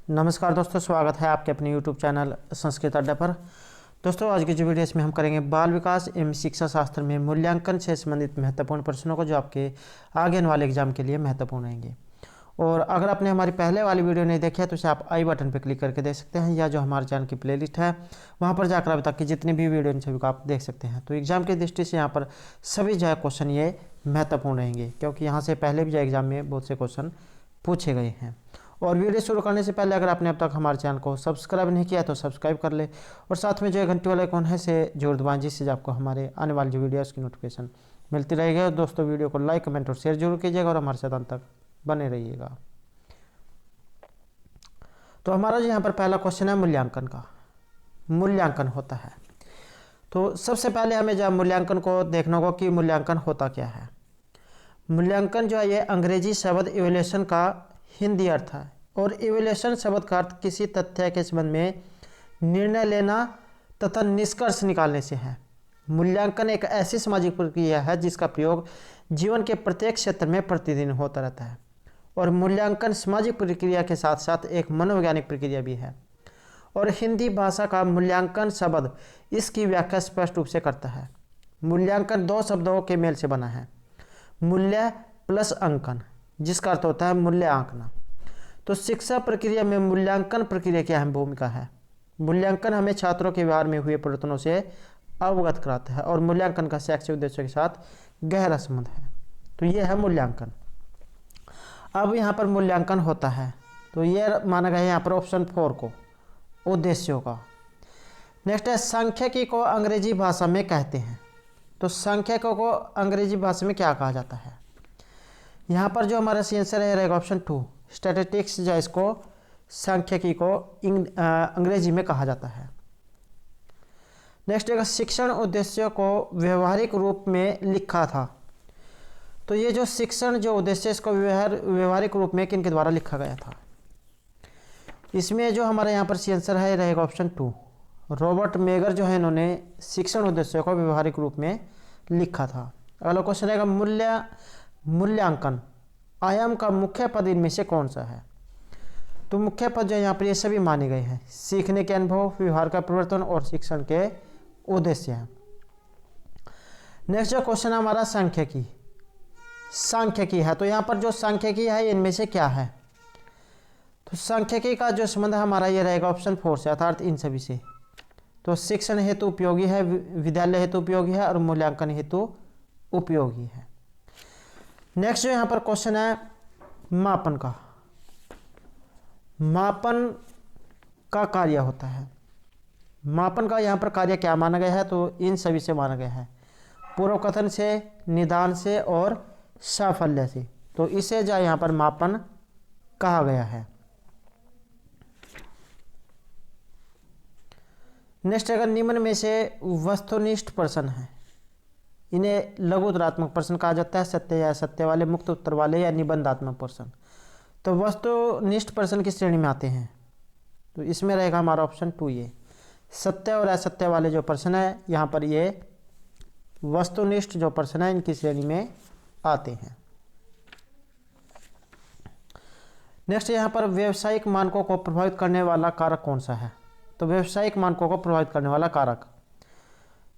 नमस्कार दोस्तों, स्वागत है आपके अपने YouTube चैनल संस्कृत अड्डा पर। दोस्तों, आज की जो वीडियो इसमें हम करेंगे बाल विकास एवं शिक्षा शास्त्र में मूल्यांकन से संबंधित महत्वपूर्ण प्रश्नों को, जो आपके आगे आने वाले एग्जाम के लिए महत्वपूर्ण रहेंगे। और अगर आपने हमारी पहले वाली वीडियो नहीं देखी है तो इसे आप आई बटन पर क्लिक करके देख सकते हैं, या जो हमारे चैनल की प्लेलिस्ट है वहाँ पर जाकर अभी तक की जितनी भी वीडियो इन सभी को आप देख सकते हैं। तो एग्जाम की दृष्टि से यहाँ पर सभी जो है क्वेश्चन ये महत्वपूर्ण रहेंगे, क्योंकि यहाँ से पहले भी जो एग्जाम में बहुत से क्वेश्चन पूछे गए हैं। और वीडियो शुरू करने से पहले अगर आपने अब तक हमारे चैनल को सब्सक्राइब नहीं किया तो सब्सक्राइब कर ले, और साथ में जो घंटे वाला आइकॉन है से जरूर दबाएं, जिससे आपको हमारे आने वाली जो वीडियोस की नोटिफिकेशन मिलती रहेगी। और दोस्तों, वीडियो को लाइक, कमेंट और शेयर जरूर कीजिएगा और हमारे साथ अंत तक बने रहिएगा। तो हमारा जो यहाँ पर पहला क्वेश्चन है मूल्यांकन का। मूल्यांकन होता है, तो सबसे पहले हमें जो मूल्यांकन को देखना होगा कि मूल्यांकन होता क्या है। मूल्यांकन जो है ये अंग्रेजी शब्द इवैल्यूएशन का हिंदी अर्थ है, और इवैल्यूएशन शब्द का अर्थ किसी तथ्य के संबंध में निर्णय लेना तथा निष्कर्ष निकालने से है। मूल्यांकन एक ऐसी सामाजिक प्रक्रिया है जिसका प्रयोग जीवन के प्रत्येक क्षेत्र में प्रतिदिन होता रहता है, और मूल्यांकन सामाजिक प्रक्रिया के साथ साथ एक मनोवैज्ञानिक प्रक्रिया भी है। और हिंदी भाषा का मूल्यांकन शब्द इसकी व्याख्या स्पष्ट रूप से करता है। मूल्यांकन दो शब्दों के मेल से बना है, मूल्य प्लस अंकन, जिसका अर्थ होता है मूल्य आंकना। तो शिक्षा प्रक्रिया में मूल्यांकन प्रक्रिया की अहम भूमिका है। मूल्यांकन हमें छात्रों के व्यवहार में हुए परिवर्तनों से अवगत कराता है, और मूल्यांकन का शैक्षिक उद्देश्यों के साथ गहरा संबंध है। तो यह है मूल्यांकन। अब यहाँ पर मूल्यांकन होता है, तो यह माना गया है यहाँ पर ऑप्शन 4 को, उद्देश्यों का। नेक्स्ट है सांख्यिकी को अंग्रेजी भाषा में कहते हैं। तो सांख्यिकी को अंग्रेजी भाषा में क्या कहा जाता है? यहाँ पर जो हमारा आंसर है रहेगा ऑप्शन 2, स्टैटिस्टिक्स, जो इसको सांख्यिकी को अंग्रेजी में कहा जाता है। नेक्स्ट है शिक्षण उद्देश्यों को व्यवहारिक रूप में लिखा था। तो ये जो शिक्षण जो उद्देश्य, इसको व्यवहारिक रूप में किनके द्वारा लिखा गया था? इसमें जो हमारा यहाँ पर आंसर है रहेगा ऑप्शन 2, रॉबर्ट मेगर जो है इन्होंने शिक्षण उद्देश्यों को व्यवहारिक रूप में लिखा था। अगला क्वेश्चन रहेगा मूल्यांकन आयाम का मुख्य पद इनमें से कौन सा है? तो मुख्य पद जो यहाँ पर ये सभी माने गए हैं, सीखने के अनुभव, व्यवहार का परिवर्तन और शिक्षण के उद्देश्य हैं। नेक्स्ट जो क्वेश्चन है हमारा सांख्यिकी है। तो यहाँ पर जो सांख्यिकी है इनमें से क्या है? तो सांख्यिकी का जो संबंध हमारा ये रहेगा ऑप्शन 4 से, अर्थात इन सभी से। तो शिक्षण हेतु उपयोगी है, विद्यालय हेतु उपयोगी है, और मूल्यांकन हेतु उपयोगी है। नेक्स्ट जो यहाँ पर क्वेश्चन है मापन का। मापन का कार्य होता है। मापन का यहाँ पर कार्य क्या माना गया है? तो इन सभी से माना गया है, पूर्व कथन से, निदान से और साफल्य से। तो इसे जो यहाँ पर मापन कहा गया है। नेक्स्ट अगर निम्न में से वस्तुनिष्ठ प्रश्न है, इन्हें लघु उत्तरात्मक प्रश्न कहा जाता है, सत्य या असत्य वाले, मुक्त उत्तर वाले या निबंधात्मक प्रश्न। तो वस्तुनिष्ठ प्रश्न की श्रेणी में आते हैं, तो इसमें रहेगा हमारा ऑप्शन 2, ये सत्य और असत्य वाले जो प्रश्न है यहाँ पर ये वस्तुनिष्ठ जो प्रश्न है इनकी श्रेणी में आते हैं। नेक्स्ट यहाँ पर व्यावसायिक मानकों को प्रभावित करने वाला कारक कौन सा है? तो व्यावसायिक मानकों को प्रभावित करने वाला कारक,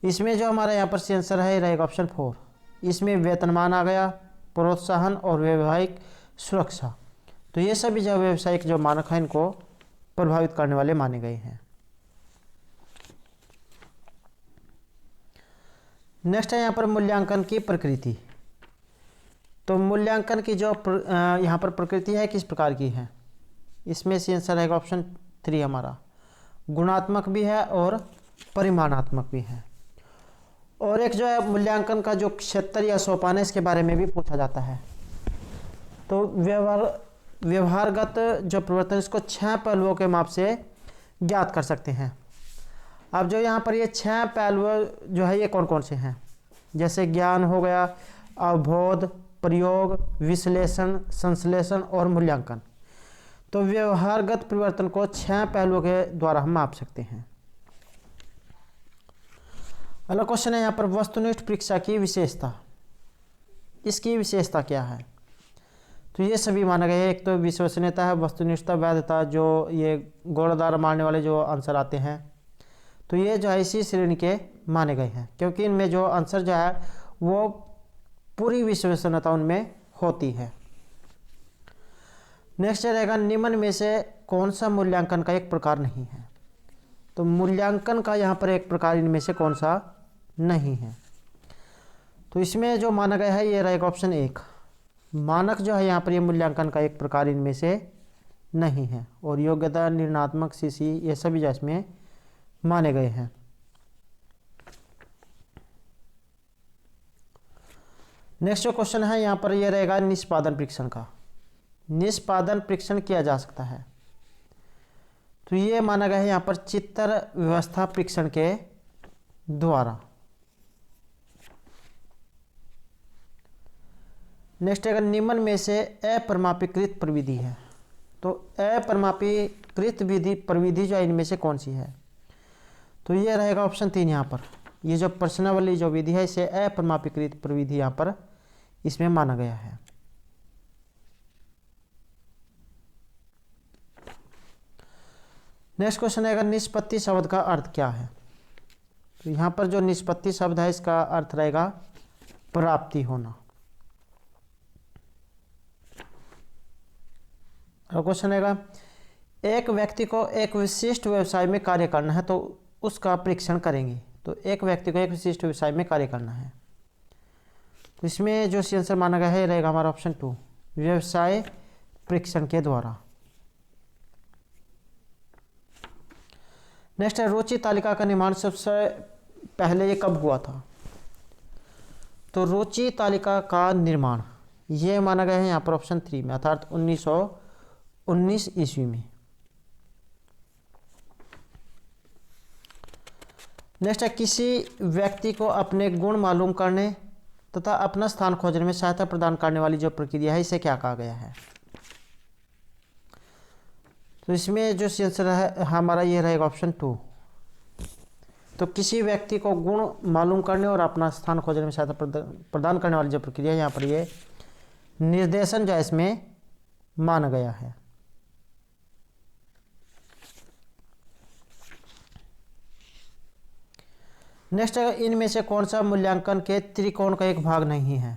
इसमें जो हमारा यहाँ पर आंसर है रहेगा ऑप्शन 4। इसमें वेतनमान आ गया, प्रोत्साहन और वैवाहिक सुरक्षा। तो ये सभी जो व्यावसायिक जो मानक हैं इनको प्रभावित करने वाले माने गए हैं। नेक्स्ट है यहाँ पर मूल्यांकन की प्रकृति। तो मूल्यांकन की जो यहाँ पर प्रकृति है किस प्रकार की है? इसमें से आंसर रहेगा ऑप्शन 3 हमारा, गुणात्मक भी है और परिमाणात्मक भी है। और एक जो है मूल्यांकन का जो क्षेत्र या सोपान है इसके बारे में भी पूछा जाता है। तो व्यवहारगत जो परिवर्तन, इसको 6 पहलुओं के माप से ज्ञात कर सकते हैं। अब जो यहाँ पर ये 6 पहलू जो है ये कौन कौन से हैं? जैसे ज्ञान हो गया, अवबोध, प्रयोग, विश्लेषण, संश्लेषण और मूल्यांकन। तो व्यवहारगत परिवर्तन को 6 पहलुओं के द्वारा हम माप सकते हैं। अगला क्वेश्चन है यहाँ पर वस्तुनिष्ठ परीक्षा की विशेषता। इसकी विशेषता क्या है? तो ये सभी माना गया है। एक तो विश्वसनीयता है, वस्तुनिष्ठता, वैधता, जो ये गोलाधार मारने वाले जो आंसर आते हैं, तो ये जो है इसी श्रेणी के माने गए हैं, क्योंकि इनमें जो आंसर जो है वो पूरी विश्वसनीयता उनमें होती है। नेक्स्ट रहेगा, निम्न में से कौन सा मूल्यांकन का एक प्रकार नहीं है। तो मूल्यांकन का यहाँ पर एक प्रकार इनमें से कौन सा नहीं है। तो इसमें जो माना गया है ये रहेगा ऑप्शन 1, मानक जो है यहाँ पर ये मूल्यांकन का एक प्रकार इनमें से नहीं है। और योग्यता, निर्णयात्मक, सीसी, ये सभी जो इसमें माने गए हैं। नेक्स्ट जो क्वेश्चन है यहाँ पर ये रहेगा निष्पादन परीक्षण का। निष्पादन परीक्षण किया जा सकता है, तो ये माना गया है यहाँ पर चित्र व्यवस्था परीक्षण के द्वारा। नेक्स्ट अगर निम्न में से अपरिमापीकृत प्रविधि है, तो अपरिमापीकृत विधि प्रविधि जो इनमें से कौन सी है। तो ये रहेगा ऑप्शन 3 यहाँ पर। ये जो प्रश्नावली जो विधि है इसे अपरिमापीकृत प्रविधि यहाँ पर इसमें माना गया है। नेक्स्ट क्वेश्चन है, निष्पत्ति शब्द का अर्थ क्या है। तो यहाँ पर जो निष्पत्ति शब्द है इसका अर्थ रहेगा प्राप्ति होना। और क्वेश्चन रहेगा, एक व्यक्ति को एक विशिष्ट व्यवसाय में कार्य करना है तो उसका परीक्षण करेंगे। तो एक व्यक्ति को एक विशिष्ट व्यवसाय में कार्य करना है, तो इसमें जो आंसर माना गया है रहेगा हमारा ऑप्शन 2, व्यवसाय परीक्षण के द्वारा। नेक्स्ट है, रुचि तालिका का निर्माण सबसे पहले ये कब हुआ था। तो रुचि तालिका का निर्माण ये माना गया है यहाँ पर ऑप्शन 3 में, अर्थात 1919 ईस्वी में। नेक्स्ट है, किसी व्यक्ति को अपने गुण मालूम करने तथा अपना स्थान खोजने में सहायता प्रदान करने वाली जो प्रक्रिया है इसे क्या कहा गया है। तो इसमें जो आंसर है हमारा ये रहेगा ऑप्शन 2। तो किसी व्यक्ति को गुण मालूम करने और अपना स्थान खोजने में सहायता प्रदान करने वाली जो प्रक्रिया है यहाँ पर ये निर्देशन जो है इसमें माना गया है। नेक्स्ट है, इनमें से कौन सा मूल्यांकन के त्रिकोण का एक भाग नहीं है।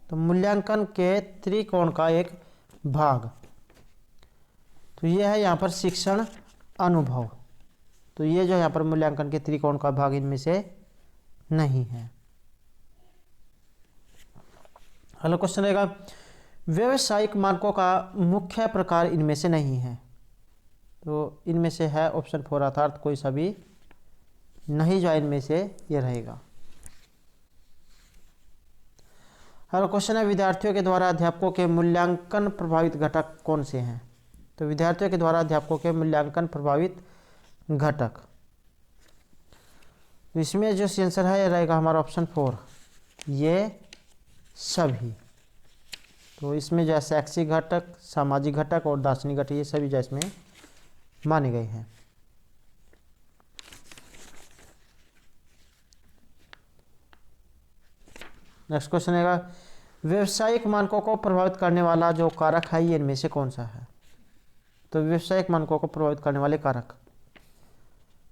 तो मूल्यांकन के त्रिकोण का एक भाग, तो यह है यहाँ पर शिक्षण अनुभव। तो ये जो यहाँ पर मूल्यांकन के त्रिकोण का भाग इनमें से नहीं है। अगला क्वेश्चन रहेगा, व्यावसायिक मानकों का मुख्य प्रकार इनमें से नहीं है। तो इनमें से है ऑप्शन 4, अर्थात कोई सा भी नहीं जो इनमें से ये रहेगा। अगला क्वेश्चन है, विद्यार्थियों के द्वारा अध्यापकों के मूल्यांकन प्रभावित घटक कौन से हैं। तो विद्यार्थियों के द्वारा अध्यापकों के मूल्यांकन प्रभावित घटक, तो इसमें जो आंसर है ये रहेगा हमारा ऑप्शन 4, ये सभी। तो इसमें जो शैक्षिक घटक, सामाजिक घटक और दार्शनिक घटक ये सभी जो इसमें माने गए हैं। नेक्स्ट क्वेश्चन है, व्यावसायिक मानकों को प्रभावित करने वाला जो कारक है ये इनमें से कौन सा है। तो व्यावसायिक मानकों को प्रभावित करने वाले कारक,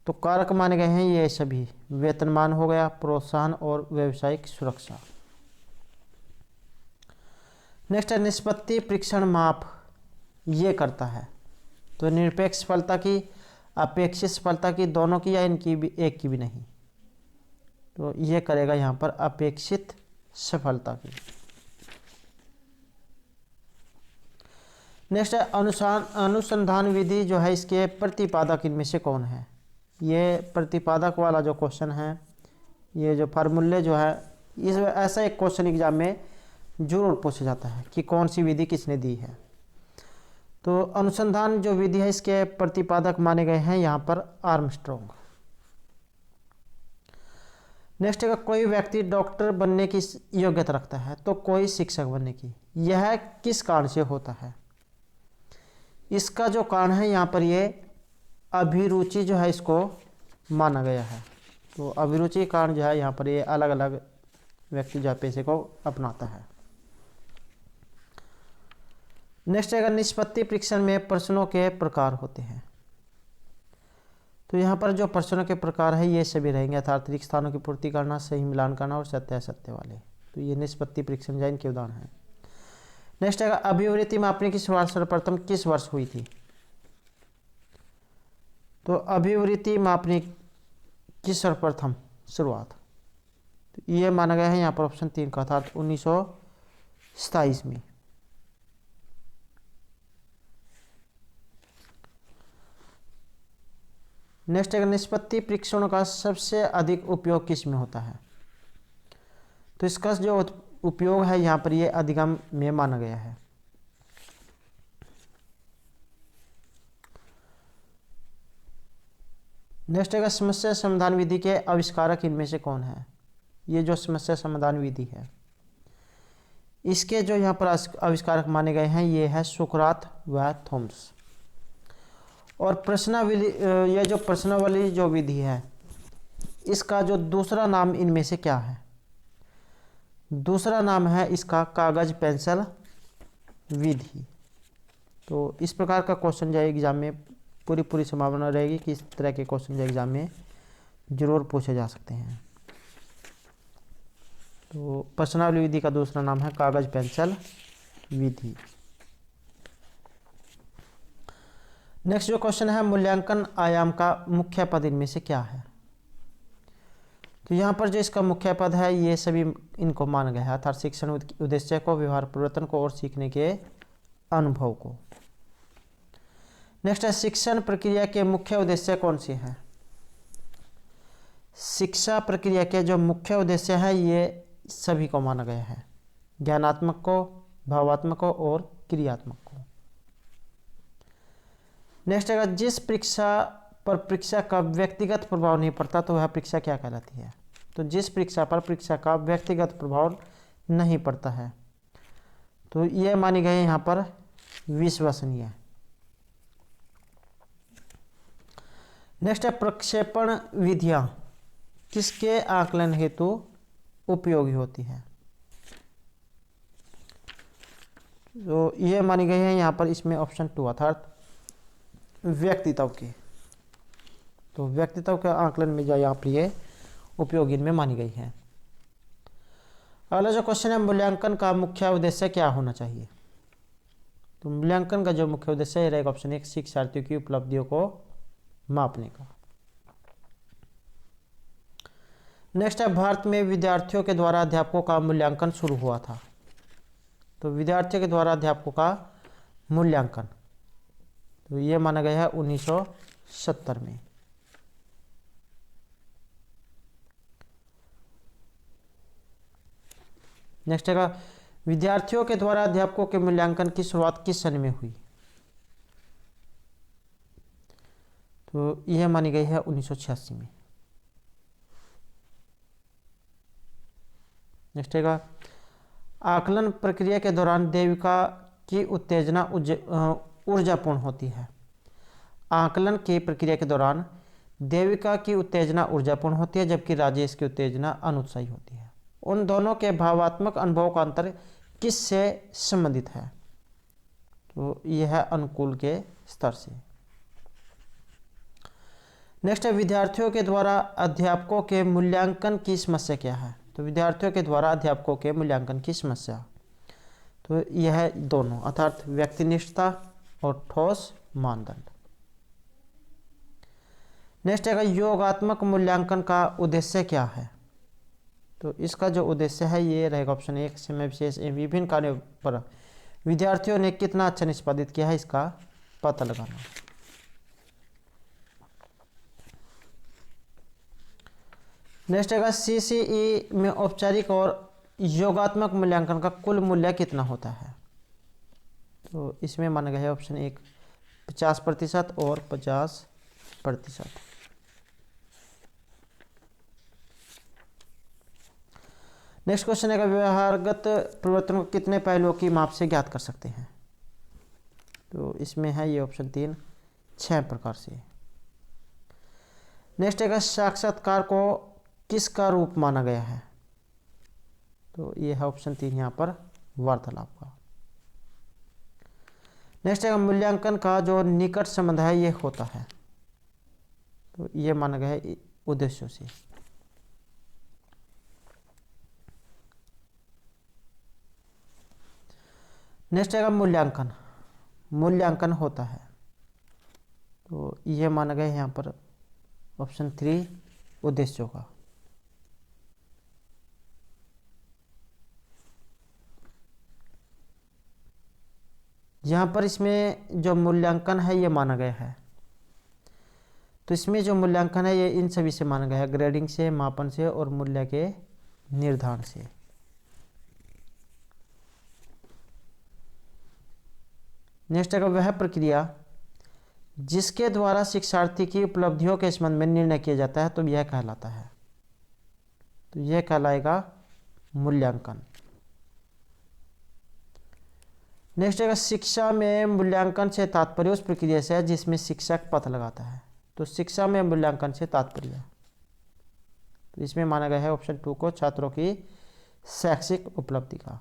तो कारक माने गए हैं ये सभी, वेतनमान हो गया, प्रोत्साहन और व्यावसायिक सुरक्षा। नेक्स्ट है, निष्पत्ति परीक्षण माप ये करता है। तो निरपेक्ष सफलता की, अपेक्षित सफलता की, दोनों की या इनकी भी, एक की भी नहीं। तो ये करेगा यहाँ पर अपेक्षित सफलता की। नेक्स्ट है, अनुसंधान विधि जो है इसके प्रतिपादक इनमें से कौन है। ये प्रतिपादक वाला जो क्वेश्चन है, ये जो फार्मूले जो है, इस ऐसा एक क्वेश्चन एग्जाम में जरूर पूछा जाता है कि कौन सी विधि किसने दी है। तो अनुसंधान जो विधि है इसके प्रतिपादक माने गए हैं यहाँ पर आर्मस्ट्रॉन्ग। नेक्स्ट है, कोई व्यक्ति डॉक्टर बनने की योग्यता रखता है तो कोई शिक्षक बनने की, यह किस कारण से होता है। इसका जो कारण है यहाँ पर ये अभिरुचि जो है इसको माना गया है। तो अभिरुचि के कारण जो है यहाँ पर ये अलग अलग व्यक्ति जो है पेशे को अपनाता है। नेक्स्ट है निष्पत्ति परीक्षण में प्रश्नों के प्रकार होते हैं। तो यहाँ पर जो प्रश्नों के प्रकार है ये सभी रहेंगे, अर्थात रिक्त स्थानों की पूर्ति करना, सही मिलान करना और सत्य असत्य वाले। तो ये निष्पत्ति परीक्षण या इनके उदाहरण हैं। नेक्स्ट है अभिवृत्ति मापने की शुरुआत सर्वप्रथम किस वर्ष हुई थी? तो अभिवृत्ति मापने की सर्वप्रथम शुरुआत तो ये माना गया है यहाँ पर ऑप्शन 3 का, अर्थात 1927 में। नेक्स्ट है निष्पत्ति परीक्षणों का सबसे अधिक उपयोग किस में होता है? तो इसका जो उपयोग है यहाँ पर ये अधिगम में माना गया है। नेक्स्ट है समस्या समाधान विधि के आविष्कारक इनमें से कौन है? ये जो समस्या समाधान विधि है इसके जो यहाँ पर आविष्कारक माने गए हैं ये है सुकरात व थॉमस। और प्रश्नावली, ये जो प्रश्नावली जो विधि है इसका जो दूसरा नाम इनमें से क्या है? दूसरा नाम है इसका कागज पेंसिल विधि। तो इस प्रकार का क्वेश्चन जो एग्जाम में पूरी संभावना रहेगी कि इस तरह के क्वेश्चन जो एग्जाम में जरूर पूछे जा सकते हैं। तो प्रश्नावली विधि का दूसरा नाम है कागज पेंसिल विधि। नेक्स्ट जो क्वेश्चन है मूल्यांकन आयाम का मुख्य पद इनमें से क्या है? तो यहाँ पर जो इसका मुख्य पद है ये सभी इनको माना गया है, अर्थात शिक्षण उद्देश्य को, व्यवहार परिवर्तन को और सीखने के अनुभव को। नेक्स्ट है शिक्षण प्रक्रिया के मुख्य उद्देश्य कौन से हैं? शिक्षा प्रक्रिया के जो मुख्य उद्देश्य है ये सभी को माना गया है, ज्ञानात्मक को, भावात्मक को और क्रियात्मक को। नेक्स्ट है जिस परीक्षा पर परीक्षा का व्यक्तिगत प्रभाव नहीं पड़ता तो वह परीक्षा क्या कहलाती है? तो जिस परीक्षा पर परीक्षा का व्यक्तिगत प्रभाव नहीं पड़ता है तो ये मानी गई यहाँ पर विश्वसनीय। नेक्स्ट है प्रक्षेपण विधियां किसके आकलन हेतु उपयोगी होती है? तो ये मानी गई है यहाँ पर इसमें ऑप्शन 2, अर्थात व्यक्तित्व के। तो व्यक्तित्व के आकलन में जो यहाँ पर ये उपयोगी इनमें मानी गई है। अगला जो क्वेश्चन है मूल्यांकन का मुख्य उद्देश्य क्या होना चाहिए? तो मूल्यांकन का जो मुख्य उद्देश्य है रहेगा ऑप्शन 1 शिक्षार्थियों की उपलब्धियों को मापने का। नेक्स्ट है भारत में विद्यार्थियों के द्वारा अध्यापकों का मूल्यांकन शुरू हुआ था। तो विद्यार्थियों के द्वारा अध्यापकों का मूल्यांकन तो ये माना गया है 1970 में। नेक्स्ट है विद्यार्थियों के द्वारा अध्यापकों के मूल्यांकन की शुरुआत किस सन में हुई? तो यह मानी गई है 1986 में। नेक्स्ट है आकलन प्रक्रिया के दौरान देविका की उत्तेजना ऊर्जापूर्ण होती है। आकलन की प्रक्रिया के दौरान देविका की उत्तेजना ऊर्जापूर्ण होती है जबकि राजेश की उत्तेजना अनुत्साही होती है। उन दोनों के भावात्मक अनुभव का अंतर किससे संबंधित है? तो यह है अनुकूल के स्तर से। नेक्स्ट है विद्यार्थियों के द्वारा अध्यापकों के मूल्यांकन की समस्या क्या है? तो विद्यार्थियों के द्वारा अध्यापकों के मूल्यांकन की समस्या तो यह है दोनों, अर्थात व्यक्तिनिष्ठता और ठोस मानदंड। नेक्स्ट है योगात्मक मूल्यांकन का उद्देश्य क्या है? तो इसका जो उद्देश्य है ये रहेगा ऑप्शन 1 समय विशेष एवं विभिन्न कार्यों पर विद्यार्थियों ने कितना अच्छा निष्पादित किया है इसका पता लगाना। नेक्स्ट है सीसीई में औपचारिक और योगात्मक मूल्यांकन का कुल मूल्य कितना होता है? तो इसमें माना गया है ऑप्शन 1 50% और 50%। नेक्स्ट क्वेश्चन है व्यवहारगत परिवर्तन को कितने पहलुओं की माप से ज्ञात कर सकते हैं? तो इसमें है ये ऑप्शन 3 6 प्रकार से। नेक्स्ट है साक्षात्कार को किसका रूप माना गया है? तो ये है ऑप्शन 3 यहाँ पर वार्तालाप का। नेक्स्ट है मूल्यांकन का जो निकट संबंध है ये होता है, तो ये माना गया है उद्देश्यों से। नेक्स्ट है मूल्यांकन, मूल्यांकन होता है, तो ये माना गया है यहाँ पर ऑप्शन 3 उद्देश्यों का। यहाँ पर इसमें जो मूल्यांकन है ये माना गया है, तो इसमें जो मूल्यांकन है ये इन सभी से माना गया है, ग्रेडिंग से, मापन से और मूल्य के निर्धारण से। नेक्स्ट है वह प्रक्रिया जिसके द्वारा शिक्षार्थी की उपलब्धियों के संबंध में निर्णय किया जाता है, तो यह कहलाता है, तो यह कहलाएगा मूल्यांकन। नेक्स्ट है शिक्षा में मूल्यांकन से तात्पर्य उस प्रक्रिया से है जिसमें शिक्षक पथ लगाता है, तो शिक्षा में मूल्यांकन से तात्पर्य, तो इसमें माना गया है ऑप्शन 2 को छात्रों की शैक्षिक उपलब्धि का।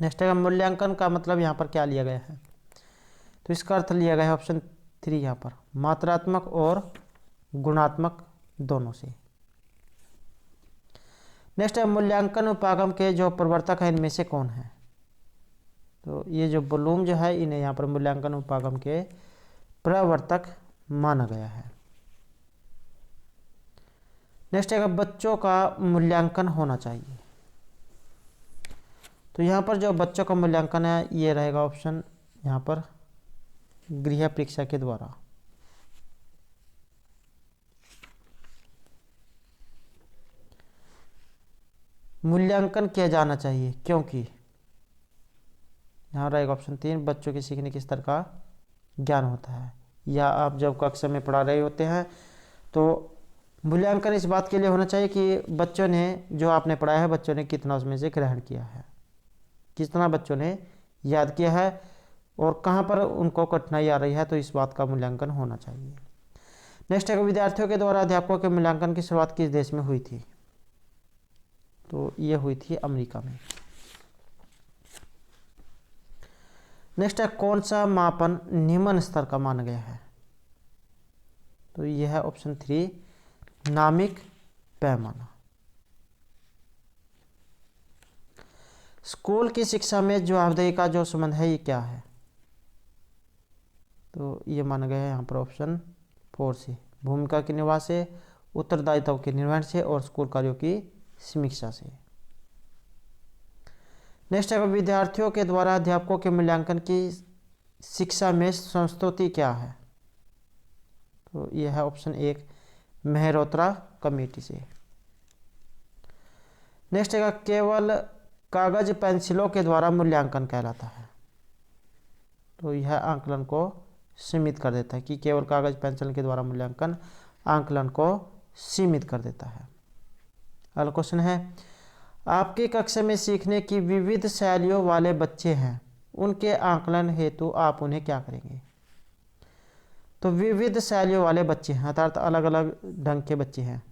नेक्स्ट है मूल्यांकन का मतलब यहाँ पर क्या लिया गया है, तो इसका अर्थ लिया गया है ऑप्शन 3 यहाँ पर मात्रात्मक और गुणात्मक दोनों से। नेक्स्ट है मूल्यांकन उपागम के जो प्रवर्तक है इनमें से कौन है, तो ये जो ब्लूम जो है इन्हें यहाँ पर मूल्यांकन उपागम के प्रवर्तक माना गया है। नेक्स्ट है बच्चों का मूल्यांकन होना चाहिए, तो यहाँ पर जो बच्चों का मूल्यांकन है ये रहेगा ऑप्शन यहाँ पर गृह परीक्षा के द्वारा। मूल्यांकन किया जाना चाहिए क्योंकि यहाँ रहेगा ऑप्शन 3 बच्चों के सीखने के स्तर का ज्ञान होता है, या आप जब कक्षा में पढ़ा रहे होते हैं तो मूल्यांकन इस बात के लिए होना चाहिए कि बच्चों ने जो आपने पढ़ाया है बच्चों ने कितना उसमें से ग्रहण किया है, कितना बच्चों ने याद किया है और कहाँ पर उनको कठिनाई आ रही है, तो इस बात का मूल्यांकन होना चाहिए। नेक्स्ट है विद्यार्थियों के द्वारा अध्यापकों के मूल्यांकन की शुरुआत किस देश में हुई थी, तो ये हुई थी अमेरिका में। नेक्स्ट है कौन सा मापन निम्न स्तर का माना गया है, तो यह है ऑप्शन 3 नामिक पैमाना। स्कूल की शिक्षा में जवाबदेही का जो संबंध है ये क्या है, तो ये माना गया है यहाँ पर ऑप्शन 4 से भूमिका के निवास से, उत्तरदायित्व के निर्वहन से और स्कूल कार्यों की समीक्षा से। नेक्स्ट है विद्यार्थियों के द्वारा अध्यापकों के मूल्यांकन की शिक्षा में संस्तुति क्या है, तो यह है ऑप्शन 1 मेहरोत्रा कमेटी से। नेक्स्ट है केवल कागज पेंसिलों के द्वारा मूल्यांकन कहलाता है, तो यह आंकलन को सीमित कर देता है कि केवल कागज पेंसिल के द्वारा मूल्यांकन आंकलन को सीमित कर देता है। अगला क्वेश्चन है आपकी कक्षा में सीखने की विविध शैलियों वाले बच्चे हैं, उनके आंकलन हेतु आप उन्हें क्या करेंगे, तो विविध शैलियों वाले बच्चे हैं अर्थात अलग अलग ढंग के बच्चे हैं,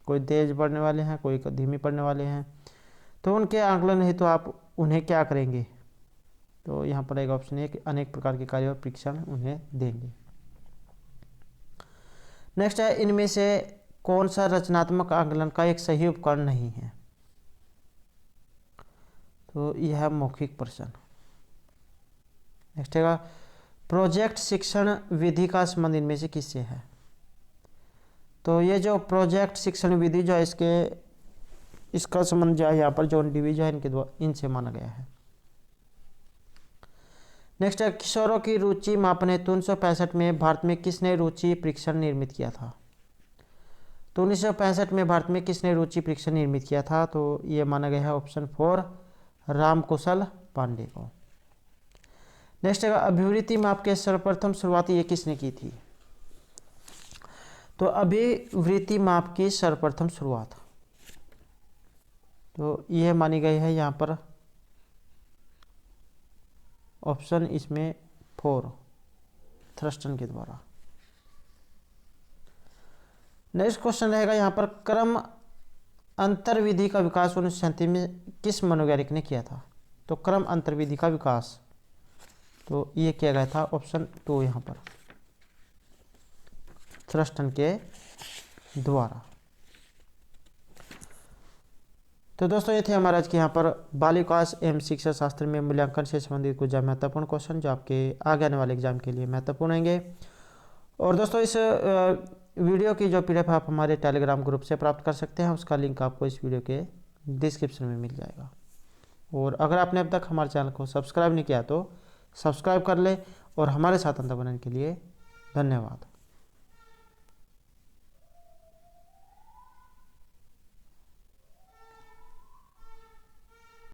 कोई तेज पढ़ने वाले हैं कोई धीमी पढ़ने वाले हैं, तो उनके आंकलन हेतु आप उन्हें क्या करेंगे, तो यहाँ पर एक ऑप्शन है कि अनेक प्रकार के कार्य और परीक्षण उन्हें देंगे। नेक्स्ट है इनमें से कौन सा रचनात्मक आंकलन का एक सही उपकरण नहीं है, तो यह है मौखिक प्रश्न। नेक्स्ट है प्रोजेक्ट शिक्षण विधि का संबंध इनमें से किससे है, तो ये जो प्रोजेक्ट शिक्षण विधि जो है इसका संबंध जो है यहाँ पर जॉन डीवी जो है इनसे माना गया है। नेक्स्ट है किशोरों की रुचि मापन हेतु 1965 में भारत में किसने रुचि परीक्षण निर्मित किया था, तो 1965 में भारत में किसने रुचि परीक्षण निर्मित किया था, तो ये माना गया है ऑप्शन 4 रामकुशल पांडे को। नेक्स्ट है अभिवृत्ति माप के सर्वप्रथम शुरुआत ये किसने की थी, तो अभिवृत्ति माप की सर्वप्रथम शुरुआत, तो यह मानी गई है यहाँ पर ऑप्शन इसमें 4 थ्रस्टन के द्वारा। नेक्स्ट क्वेश्चन रहेगा यहाँ पर क्रम अंतर विधि का विकास 1937 में किस मनोवैज्ञानिक ने किया था, तो क्रम अंतर विधि का विकास तो ये किया गया था ऑप्शन 2 यहाँ पर, थ्रस्टन के द्वारा। तो दोस्तों ये थे हमारे आज के यहाँ पर बालिकास एवं शिक्षा शास्त्र में मूल्यांकन से संबंधित कुछ महत्वपूर्ण क्वेश्चन जो आपके आगे आने वाले एग्जाम के लिए महत्वपूर्ण होंगे। और दोस्तों इस वीडियो की जो PDF आप हमारे टेलीग्राम ग्रुप से प्राप्त कर सकते हैं, उसका लिंक आपको इस वीडियो के डिस्क्रिप्शन में मिल जाएगा। और अगर आपने अब तक हमारे चैनल को सब्सक्राइब नहीं किया तो सब्सक्राइब कर ले, और हमारे साथ अंत बनने के लिए धन्यवाद।